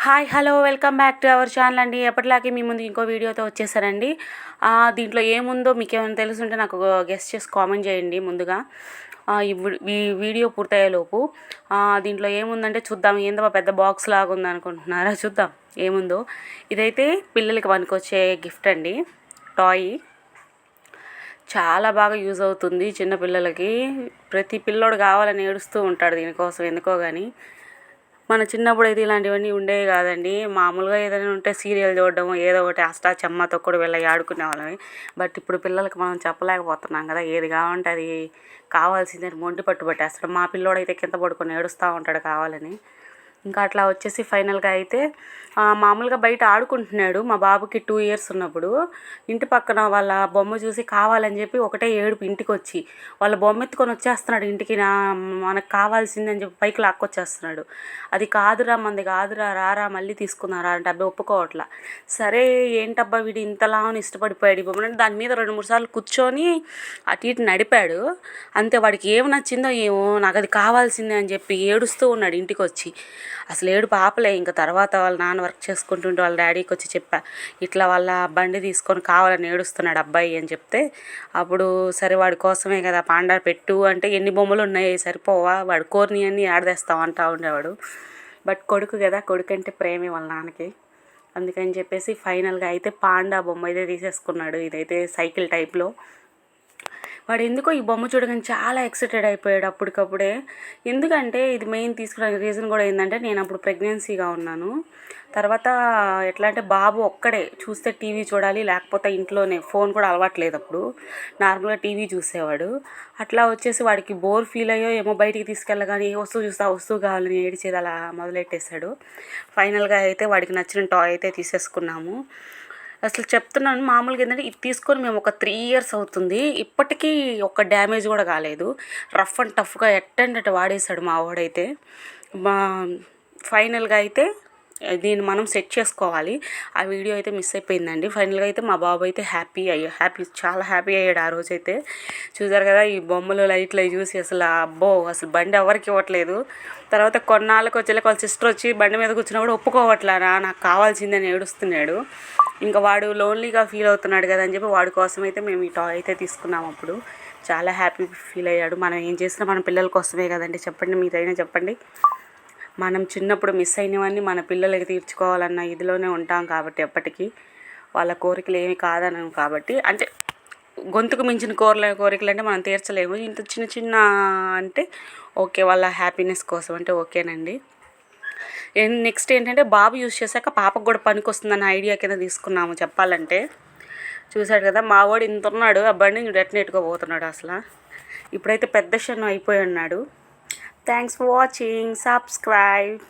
Hi hello welcome back to our channel అండి. ఎప్పటిలాగే మీ ముందు ఇంకో వీడియోతో వచ్చేసానండి. దీంట్లో ఏముందో మీకు ఏమైనా తెలుసుంటే నాకు గెస్ట్ చేసి కామెంట్ చేయండి ముందుగా. ఈ వీడియో పూర్తయ్యేలోపు దీంట్లో ఏముందంటే చూద్దాం. ఏందో పెద్ద బాక్స్ లాగా ఉందనుకుంటున్నారా? చూద్దాం ఏముందో. ఇదైతే పిల్లలకి పనికొచ్చే గిఫ్ట్ అండి, టాయ్. చాలా బాగా యూజ్ అవుతుంది చిన్నపిల్లలకి. ప్రతి పిల్లోడు కావాలని ఏడుస్తూ ఉంటాడు దీనికోసం, ఎందుకో కానీ. మన చిన్నప్పుడు అయితే ఇలాంటివన్నీ ఉండేవి కాదండి. మామూలుగా ఏదైనా ఉంటే సీరియల్ చూడడం, ఏదో ఒకటి అష్టాచమ్మా తొక్కుడు వెళ్ళి ఆడుకునే వాళ్ళని. బట్ ఇప్పుడు పిల్లలకి మనం చెప్పలేకపోతున్నాం కదా, ఏది కావాలంటే అది కావాల్సిందని మొండి పట్టు పట్టేస్తాడు. మా పిల్లోడైతే కింద పడుకొని ఏడుస్తూ ఉంటాడు కావాలని. ఇంకా అట్లా వచ్చేసి ఫైనల్గా అయితే మామూలుగా బయట ఆడుకుంటున్నాడు. మా బాబుకి 2 years ఉన్నప్పుడు ఇంటి పక్కన వాళ్ళ బొమ్మ చూసి కావాలని చెప్పి ఒకటే ఏడుపు ఇంటికి వచ్చి, వాళ్ళ బొమ్మ ఎత్తుకొని వచ్చేస్తున్నాడు ఇంటికి. మనకు కావాల్సిందని చెప్పి పైకి లాక్కొచ్చేస్తున్నాడు. అది కాదురా, మంది కాదురా, రారా మళ్ళీ తీసుకున్నారా అంటే అబ్బాయి ఒప్పుకోవట్లా. సరే ఏంటబ్బా వీడు ఇంతలా ఇష్టపడిపోయాడు ఈ బొమ్మని, దాని మీద 2-3 సార్లు కూర్చొని అటు ఇటు నడిపాడు. అంతే, వాడికి ఏం నచ్చిందో ఏమో, నాకు అది కావాల్సిందే అని చెప్పి ఏడుస్తూ ఉన్నాడు ఇంటికి వచ్చి. అసలు ఏడుపు ఆపలే. ఇంకా తర్వాత వాళ్ళ నాన్న వర్క్ చేసుకుంటుంటే వాళ్ళ డాడీకి వచ్చి చెప్పా, ఇట్లా వాళ్ళ బండి తీసుకొని కావాలని ఏడుస్తున్నాడు అబ్బాయి అని చెప్తే, అప్పుడు సరే వాడి కోసమే కదా పాండా పెట్టు అంటే, ఎన్ని బొమ్మలు ఉన్నాయి సరిపోవా, వాడు కోరిని అన్నీ ఆడదేస్తాం అంటా ఉండేవాడు. బట్ కొడుకు కదా, కొడుకు అంటే ప్రేమే వాళ్ళ నాన్నకి. అందుకని చెప్పేసి ఫైనల్గా అయితే పాండా బొమ్మ అయితే తీసేసుకున్నాడు. ఇదైతే సైకిల్ టైప్లో. వాడు ఎందుకో ఈ బొమ్మ చూడగానే చాలా ఎక్సైటెడ్ అయిపోయాడు అప్పటికప్పుడే. ఎందుకంటే ఇది మెయిన్ తీసుకురానికి రీజన్ కూడా ఏంటంటే, నేను అప్పుడు ప్రెగ్నెన్సీగా ఉన్నాను. తర్వాత ఎట్లా అంటే బాబు ఒక్కడే చూస్తే టీవీ చూడాలి, లేకపోతే ఇంట్లోనే, ఫోన్ కూడా అలవాట్లేదు అప్పుడు. నార్మల్గా టీవీ చూసేవాడు. అట్లా వచ్చేసి వాడికి బోర్ ఫీల్ అయ్యో ఏమో, బయటికి తీసుకెళ్ళగానే ఏ వస్తువు చూస్తే ఆ వస్తువు కావాలని ఏడిచేది అలా మొదలెట్టేశాడు. ఫైనల్గా అయితే వాడికి నచ్చిన టాయ్ అయితే తీసేసుకున్నాము. అసలు చెప్తున్నాను, మామూలుగా ఏంటంటే ఇది తీసుకొని మేము ఒక 3 years అవుతుంది. ఇప్పటికీ ఒక్క డ్యామేజ్ కూడా కాలేదు. రఫ్ అండ్ టఫ్గా ఎట్టంటే వాడేశాడు మా వాడైతే. మా ఫైనల్గా అయితే దీన్ని మనం సెట్ చేసుకోవాలి. ఆ వీడియో అయితే మిస్ అయిపోయిందండి. ఫైనల్గా అయితే మా బాబు అయితే చాలా హ్యాపీ అయ్యాడు ఆ రోజైతే. చూసారు కదా, ఈ బొమ్మలు లైట్లు అవి చూసి అసలు అబ్బో, అసలు బండి ఎవరికి ఇవ్వట్లేదు. తర్వాత కొన్నాళ్ళకి వచ్చేలాక వాళ్ళ సిస్టర్ వచ్చి బండి మీద కూర్చున్నప్పుడు ఒప్పుకోవట్లేరా, నాకు కావాల్సిందని ఏడుస్తున్నాడు. ఇంకా వాడు లోన్లీగా ఫీల్ అవుతున్నాడు కదా అని చెప్పి వాడి కోసం అయితే మేము ఈ టాయ్ అయితే తీసుకున్నాము. అప్పుడు చాలా హ్యాపీ ఫీల్ అయ్యాడు. మనం ఏం చేసినా మన పిల్లల కోసమే కదండి. చెప్పండి, మీరైనా చెప్పండి. మనం చిన్నప్పుడు మిస్ అయినవన్నీ మన పిల్లలకి తీర్చుకోవాలన్న ఇదిలోనే ఉంటాం కాబట్టి ఎప్పటికీ వాళ్ళ కోరికలు ఏమి కాదనము కాబట్టి, అంటే గొంతుకు మించిన కోరికలు అంటే మనం తీర్చలేము. ఇంత చిన్న చిన్న అంటే ఓకే, వాళ్ళ హ్యాపీనెస్ కోసం అంటే ఓకేనండి. నెక్స్ట్ ఏంటంటే బాబు యూజ్ చేశాక పాపకు కూడా పనికి వస్తుందన్న ఐడియా కింద తీసుకున్నాము చెప్పాలంటే. చూశాడు కదా మా వాడు ఇంత ఉన్నాడు, ఆ బండిని డెటనేట్గా పోతున్నాడు అసలు. ఇప్పుడైతే పెద్ద షన్ను అయిపోయి ఉన్నాడు. Thanks for watching. సబ్స్క్రైబ్.